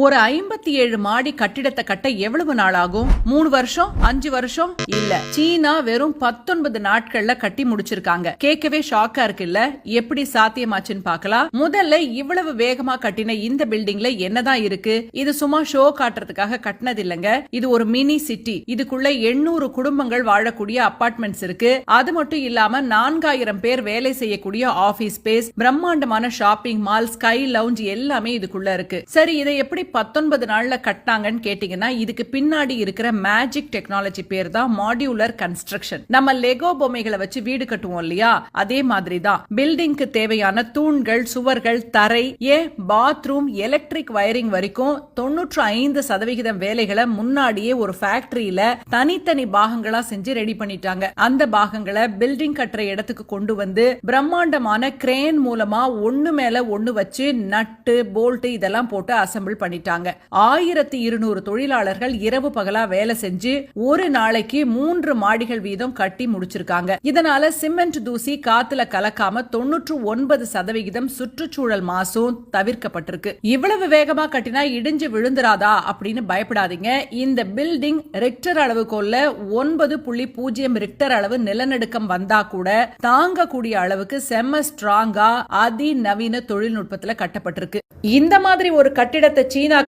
ஒரு 57 மாடி கட்டிடத்தை கட்ட எவ்வளவு நாள் ஆகும்? 3 வருஷம், 5 வருஷம்? இல்ல, சீனா வெறும் 19 நாட்கள்ல கட்டி முடிச்சிருக்காங்க. கேட்கவே ஷாக்கா இருக்குல்ல? எப்படி சாத்தியமாச்சுன்னு பார்க்கலாம். முதல்ல இவ்வளவு வேகமா கட்டின இந்த பில்டிங்ல என்னதான் இருக்கு? இது சும்மா ஷோ காட்டுறதுக்காக கட்டினது இல்லங்க. இது ஒரு மினி சிட்டி. இதுக்குள்ள 800 குடும்பங்கள் வாழக்கூடிய அபார்ட்மெண்ட்ஸ் இருக்கு. அது மட்டும் இல்லாம 4000 பேர் வேலை செய்யக்கூடிய ஆபீஸ் ஸ்பேஸ், பிரம்மாண்டமான ஷாப்பிங் மால், ஸ்கை லவுஞ்ச் எல்லாமே இதுக்குள்ள இருக்கு. சரி, இதை எப்படி 19 நாள்ல கட்டினாங்கன்னு கேட்டீங்கன்னா, இதுக்கு பின்னாடி இருக்கிற மேஜிக் டெக்னாலஜி பேர் தான் மாடியுலர் கன்ஸ்ட்ரக்ஷன். நம்ம லெகோ பொம்மைகளை வச்சு வீடு கட்டுவோம் இல்லையா, அதே மாதிரி தான். பில்டிங்க்கு தேவையான தூண்கள், சுவர்கள், தரை, பாத்ரூம், எலக்ட்ரிக் வயரிங் வரைக்கும் 95% வேலைகளை முன்னாடியே ஒரு ஃபேக்டரியில தனித்தனி பாகங்களா செஞ்சு ரெடி பண்ணிட்டாங்க. அந்த பாகங்களை பில்டிங் கட்டுற இடத்துக்கு கொண்டு வந்து பிரம்மாண்டமான கிரேன் மூலமா ஒண்ணு மேல ஒண்ணு வச்சு நட்டு, போல்ட் இதெல்லாம் போட்டு அசெம்பிள் பண்ணிட்டாங்க. 1200 தொழிலாளர்கள் இரவு பகலா வேலை செஞ்சு ஒரு நாளைக்கு 3 மாடிகள் வீதம் கட்டி முடிச்சிருக்காங்க. இதனால சிமெண்ட் தூசி காத்துல கலக்காம 99% சுற்றுச்சூழல் மாசும் தவிர்க்கப்பட்டிருக்கு. இவ்வளவு வேகமா கட்டினா இடிஞ்சு விழுந்துராதா அப்படின்னு பயப்படாதீங்க. இந்த பில்டிங் ரிக்டர் அளவுக்குள்ள 9.0 ரிக்டர் அளவு நிலநடுக்கம் வந்தா கூட தாங்கக்கூடிய அளவுக்கு செம்ம ஸ்ட்ராங்கா அதிநவீன தொழில்நுட்பத்துல கட்டப்பட்டிருக்கு. இந்த மாதிரி ஒரு கட்டிடத்தை